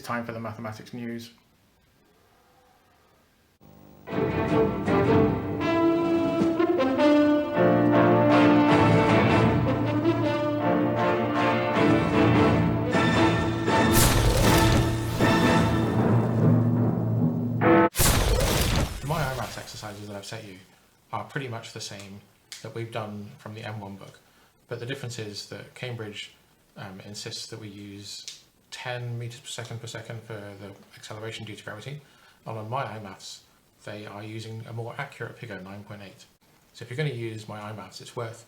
time for the mathematics news. My iMaths exercises that I've set you are pretty much the same that we've done from the M1 book, but the difference is that Cambridge insists that we use 10 meters per second for the acceleration due to gravity, and on my iMaths they are using a more accurate figure, 9.8. So if you're going to use my iMaths, it's worth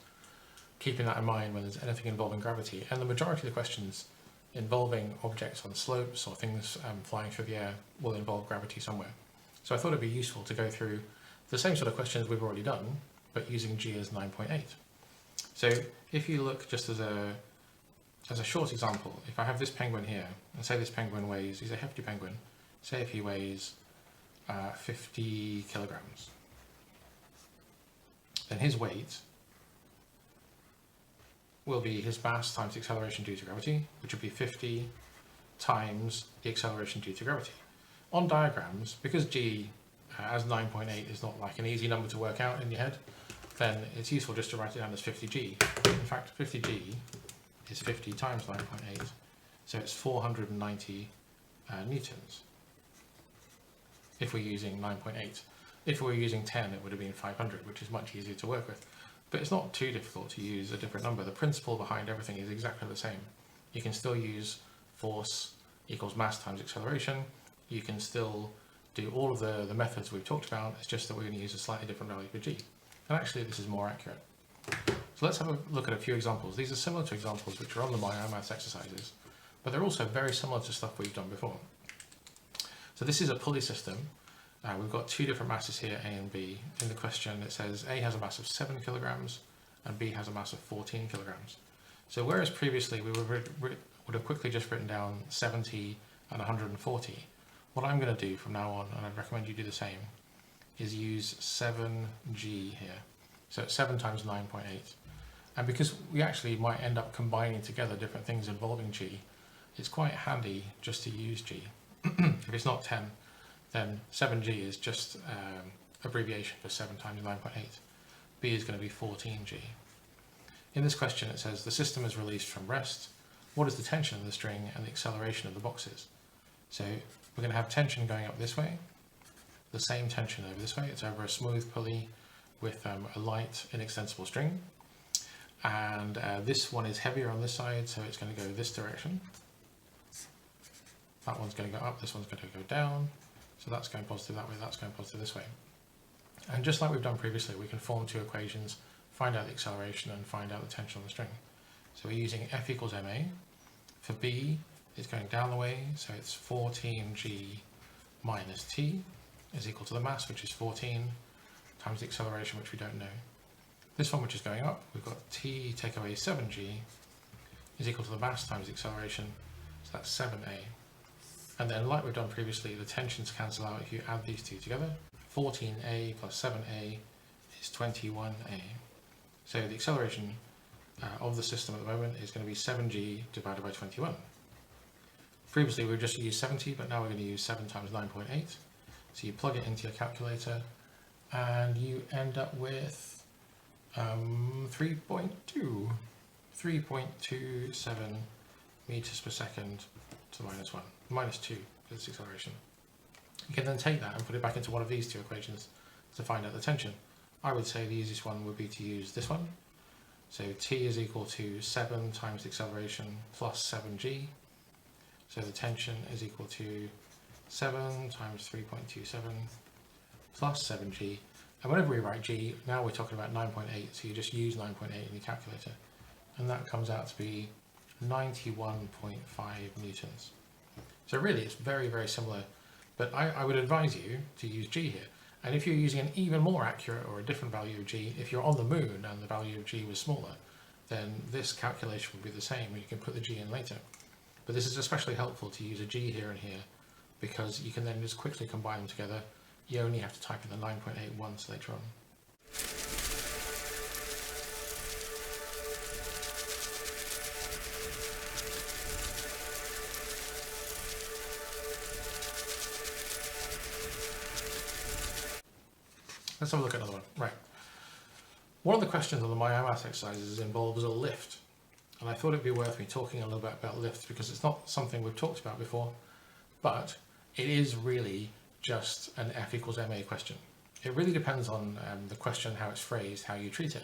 keeping that in mind when there's anything involving gravity, and the majority of the questions involving objects on slopes or things flying through the air will involve gravity somewhere. So I thought it'd be useful to go through the same sort of questions we've already done, but using G as 9.8. So if you look just as a short example, if I have this penguin here, and say this penguin weighs, he's a hefty penguin, say if he weighs 50 kilograms, then his weight will be his mass times the acceleration due to gravity, which would be 50 times the acceleration due to gravity. On diagrams, because G as 9.8 is not like an easy number to work out in your head, then it's useful just to write it down as 50G. In fact, 50G is 50 times 9.8, so it's 490 newtons if we're using 9.8. If we were using 10, it would have been 500, which is much easier to work with. But it's not too difficult to use a different number. The principle behind everything is exactly the same. You can still use force equals mass times acceleration. You can still do all of the methods we've talked about. It's just that we're going to use a slightly different value for G. And actually this is more accurate. So let's have a look at a few examples. These are similar to examples which are on the My iMaths exercises, but they're also very similar to stuff we've done before. So this is a pulley system. We've got two different masses here, A and B. In the question it says A has a mass of 7 kilograms and B has a mass of 14 kilograms. So whereas previously we would have quickly just written down 70 and 140, what I'm going to do from now on, and I'd recommend you do the same, is use 7G here. So it's 7 times 9.8. And because we actually might end up combining together different things involving G, it's quite handy just to use G. If it's not 10, then 7G is just abbreviation for 7 times 9.8. B is going to be 14G. In this question it says the system is released from rest. What is the tension of the string and the acceleration of the boxes? So we're going to have tension going up this way, the same tension over this way. It's over a smooth pulley with a light inextensible string. And this one is heavier on this side, so it's going to go this direction. That one's going to go up, this one's going to go down. So that's going positive that way, that's going positive this way. And just like we've done previously, we can form two equations, find out the acceleration and find out the tension on the string. So we're using F equals ma. For B, it's going down the way, so it's 14G minus T is equal to the mass, which is 14, times the acceleration, which we don't know. This one, which is going up, we've got T take away 7G is equal to the mass times the acceleration, so that's 7A. And then, like we've done previously, the tensions cancel out if you add these two together. 14A plus 7A is 21A. So the acceleration of the system at the moment is going to be 7G divided by 21. Previously we just used 70, but now we're going to use 7 times 9.8. So you plug it into your calculator and you end up with 3.27 meters per second to minus 1, minus 2 for this acceleration. You can then take that and put it back into one of these two equations to find out the tension. I would say the easiest one would be to use this one. So T is equal to 7 times the acceleration plus 7G. So the tension is equal to 7 times 3.27 plus 7G. And whenever we write G, now we're talking about 9.8, so you just use 9.8 in your calculator. And that comes out to be 91.5 newtons. So really it's very, very similar, but I would advise you to use G here. And if you're using an even more accurate or a different value of G, if you're on the moon and the value of G was smaller, then this calculation would be the same, and you can put the G in later. But this is especially helpful to use a G here and here, because you can then just quickly combine them together. You only have to type in the 9.8 once later on. Let's have a look at another one. Right. One of the questions on the MyIMath exercises involves a lift. And I thought it'd be worth me talking a little bit about lifts because it's not something we've talked about before, but it is really just an F equals MA question. It really depends on the question, how it's phrased, how you treat it.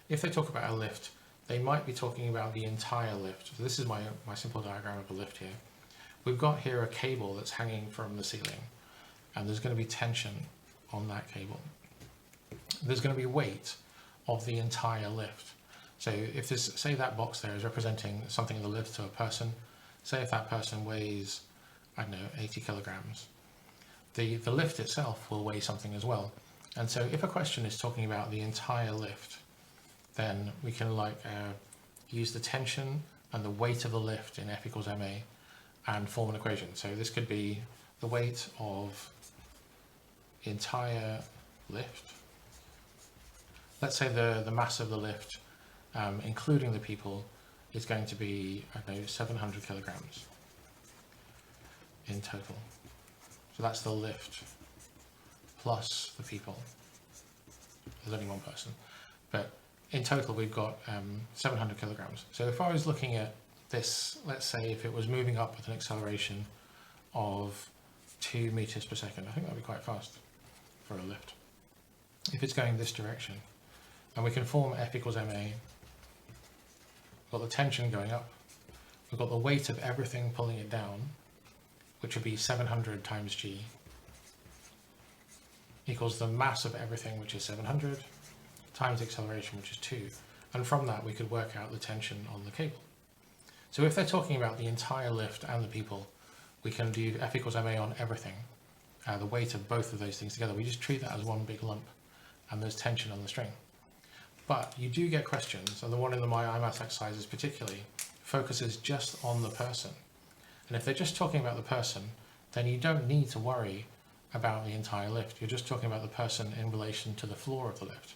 If they talk about a lift, they might be talking about the entire lift. So this is my simple diagram of a lift here. We've got here a cable that's hanging from the ceiling, and there's going to be tension on that cable. There's going to be weight of the entire lift. So if this, say that box there is representing something in the lift to a person, say if that person weighs, I don't know, 80 kilograms, the lift itself will weigh something as well. And so if a question is talking about the entire lift, then we can use the tension and the weight of the lift in F equals MA and form an equation. So this could be the weight of the entire lift. Let's say the mass of the lift, including the people, is going to be, I don't know, 700 kilograms in total. So that's the lift plus the people. There's only one person, but in total we've got 700 kilograms. So if I was looking at this, let's say if it was moving up with an acceleration of 2 meters per second, I think that'd be quite fast for a lift. If it's going this direction, and we can form F equals MA, we've got the tension going up, we've got the weight of everything pulling it down, which would be 700 times G, equals the mass of everything, which is 700, times the acceleration, which is 2. And from that, we could work out the tension on the cable. So if they're talking about the entire lift and the people, we can do F equals MA on everything. The weight of both of those things together, we just treat that as one big lump, and there's tension on the string. But you do get questions, and the one in the MyIMath exercises particularly focuses just on the person. And if they're just talking about the person, then you don't need to worry about the entire lift. You're just talking about the person in relation to the floor of the lift.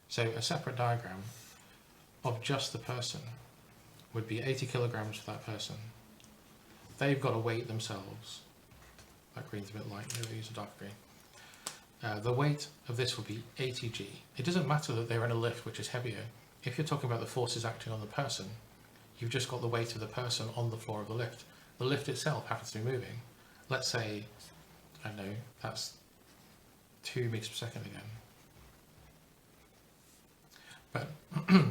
So a separate diagram of just the person would be 80 kilograms for that person. They've got to weight themselves. That green's a bit light, maybe use a dark green. The weight of this would be 80 G. It doesn't matter that they're in a lift which is heavier. If you're talking about the forces acting on the person, you've just got the weight of the person on the floor of the lift. The lift itself happens to be moving. Let's say, I don't know, that's 2 meters per second again. But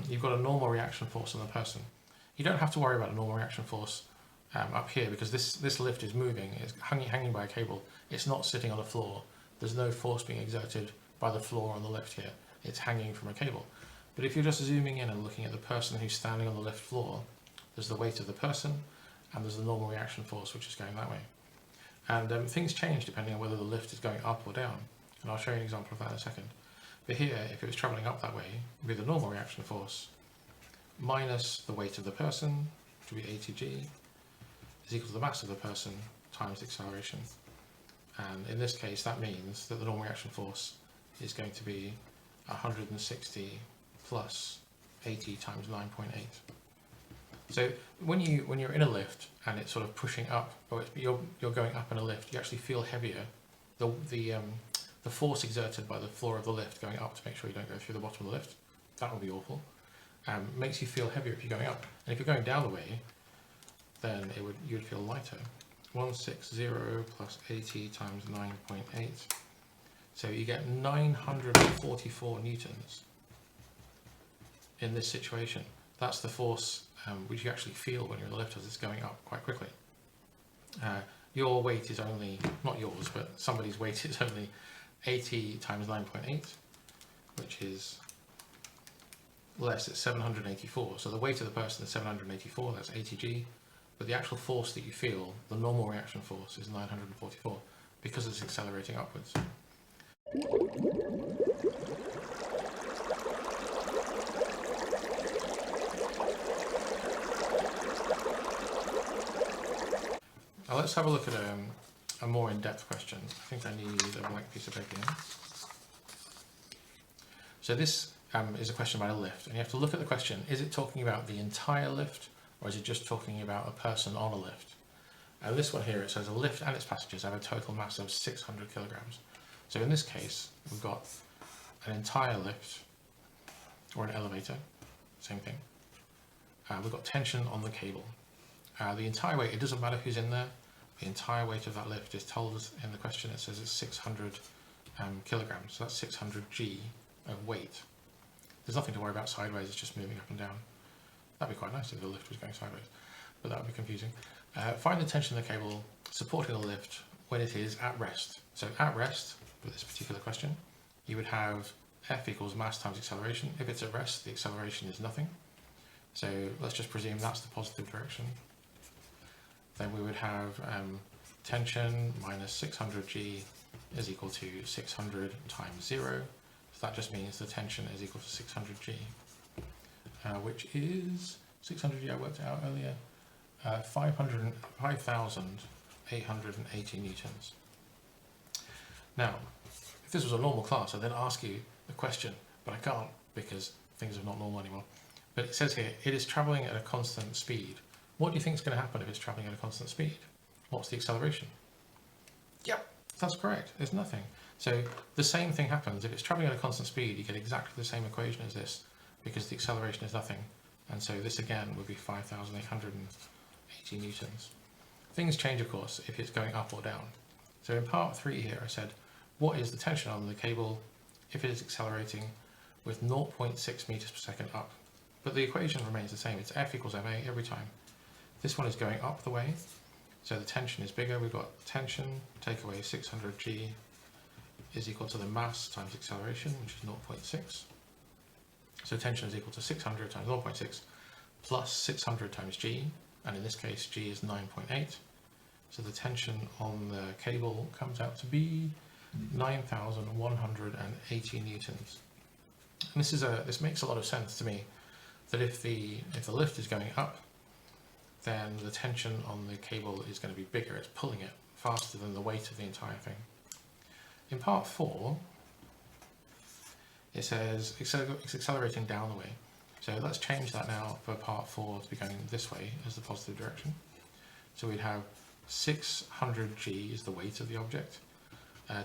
you've got a normal reaction force on the person. You don't have to worry about a normal reaction force up here because this lift is moving. It's hanging by a cable. It's not sitting on the floor. There's no force being exerted by the floor on the lift here. It's hanging from a cable. But if you're just zooming in and looking at the person who's standing on the lift floor, there's the weight of the person and there's the normal reaction force which is going that way. And things change depending on whether the lift is going up or down. And I'll show you an example of that in a second. But here, if it was travelling up that way, it would be the normal reaction force minus the weight of the person, which would be 80 G, is equal to the mass of the person times the acceleration. And in this case, that means that the normal reaction force is going to be 160 plus 80 times 9.8. So when you're in a lift and it's sort of pushing up, or you're going up in a lift, you actually feel heavier. The force exerted by the floor of the lift going up to make sure you don't go through the bottom of the lift, that would be awful. Makes you feel heavier if you're going up. And if you're going down the way, then you would feel lighter. 160 plus 80 times 9.8. So you get 944 newtons in this situation. That's the force which you actually feel when you're in the lift as it's going up quite quickly. Your weight is only, not yours, but somebody's weight is only 80 times 9.8, which is less, it's 784. So the weight of the person is 784, that's 80 G. But the actual force that you feel, the normal reaction force, is 944 because it's accelerating upwards. Now let's have a look at a more in-depth question. I think I need a blank piece of paper here. So this is a question about a lift, and you have to look at the question. Is it talking about the entire lift, or is it just talking about a person on a lift? And this one here, it says a lift and its passengers have a total mass of 600 kilograms. So in this case, we've got an entire lift or an elevator, same thing. We've got tension on the cable. The entire weight, it doesn't matter who's in there, the entire weight of that lift is told us in the question. It says it's 600 kilograms, so that's 600 G of weight. There's nothing to worry about sideways, it's just moving up and down. That'd be quite nice if the lift was going sideways, but that would be confusing. Find the tension of the cable supporting the lift when it is at rest. So at rest, for this particular question, you would have F equals mass times acceleration. If it's at rest, the acceleration is nothing. So let's just presume that's the positive direction. Then we would have tension minus 600 G is equal to 600 times 0. So that just means the tension is equal to 600 G, which is 600 G, I worked it out earlier, 5,880 newtons. Now, if this was a normal class, I'd then ask you the question, but I can't because things are not normal anymore. But it says here, it is traveling at a constant speed. What do you think is going to happen if it's traveling at a constant speed? What's the acceleration? Yep, that's correct. There's nothing. So the same thing happens. If it's traveling at a constant speed, you get exactly the same equation as this because the acceleration is nothing. And so this again would be 5,880 newtons. Things change, of course, if it's going up or down. So in part 3 here, I said, what is the tension on the cable if it is accelerating with 0.6 meters per second up? But the equation remains the same. It's F equals ma every time. This one is going up the way, so the tension is bigger. We've got tension, take away 600 G is equal to the mass times acceleration, which is 0.6. So tension is equal to 600 times 0.6 plus 600 times G, and in this case G is 9.8. So the tension on the cable comes out to be 9,180 newtons. And this makes a lot of sense to me, that if the lift is going up, then the tension on the cable is going to be bigger. It's pulling it faster than the weight of the entire thing. In part 4, it says it's accelerating down the way. So let's change that now for part 4 to be going this way as the positive direction. So we'd have 600 G is the weight of the object.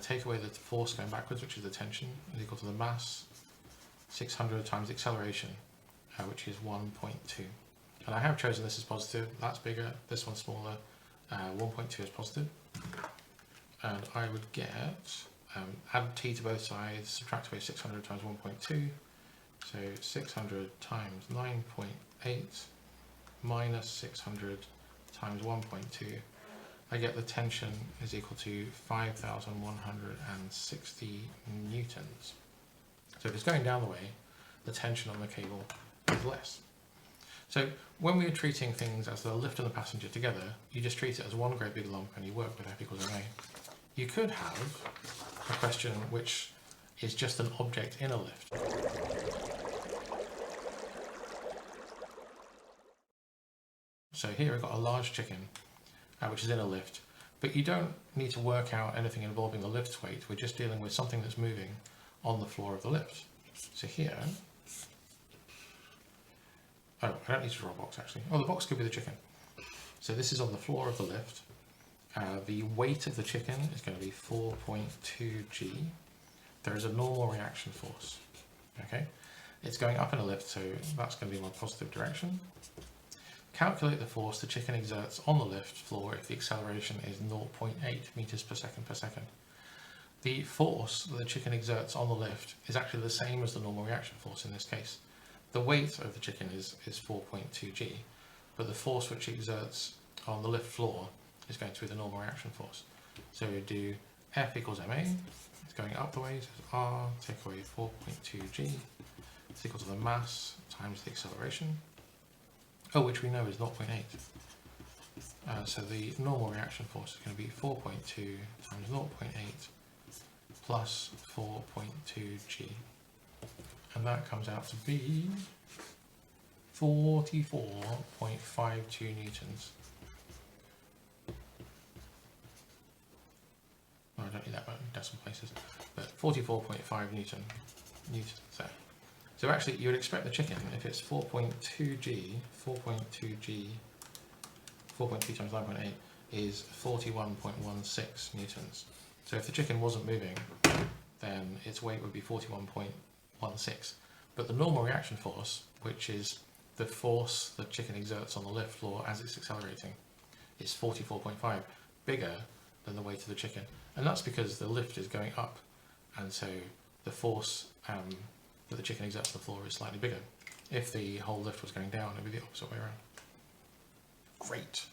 Take away the force going backwards, which is the tension, is equal to the mass, 600 times acceleration, which is 1.2. And I have chosen this as positive. That's bigger, this one's smaller. 1.2 is positive. And I would get, add t to both sides, subtract away 600 times 1.2. So 600 times 9.8 minus 600 times 1.2. I get the tension is equal to 5,160 newtons. So if it's going down the way, the tension on the cable is less. So when we are treating things as the lift and the passenger together, you just treat it as one great big lump and you work with F equals ma. You could have a question which is just an object in a lift. So here we've got a large chicken, which is in a lift, but you don't need to work out anything involving the lift's weight. We're just dealing with something that's moving on the floor of the lift. So here, oh, I don't need to draw a box actually. Oh, the box could be the chicken. So this is on the floor of the lift. The weight of the chicken is going to be 4.2 G. There is a normal reaction force. Okay, it's going up in a lift, so that's going to be my positive direction. Calculate the force the chicken exerts on the lift floor if the acceleration is 0.8 meters per second. The force that the chicken exerts on the lift is actually the same as the normal reaction force in this case. The weight of the chicken is 4.2 G, but the force which it exerts on the lift floor is going to be the normal reaction force. So we do F equals ma, it's going up the way, so R, take away 4.2 G, it's equal to the mass times the acceleration, which we know is 0.8. So the normal reaction force is going to be 4.2 times 0.8 plus 4.2 G. And that comes out to be 44.52 newtons. Oh, I don't need that in decimal places, but 44.5 newtons there. So actually, you would expect the chicken, if it's 4.2 G, 4.2 times 9.8 is 41.16 newtons. So if the chicken wasn't moving, then its weight would be 41.16. But the normal reaction force, which is the force the chicken exerts on the lift floor as it's accelerating, is 44.5, bigger than the weight of the chicken. And that's because the lift is going up, and so the force that the chicken exerts on the floor is slightly bigger. If the whole lift was going down, it would be the opposite way around. Great.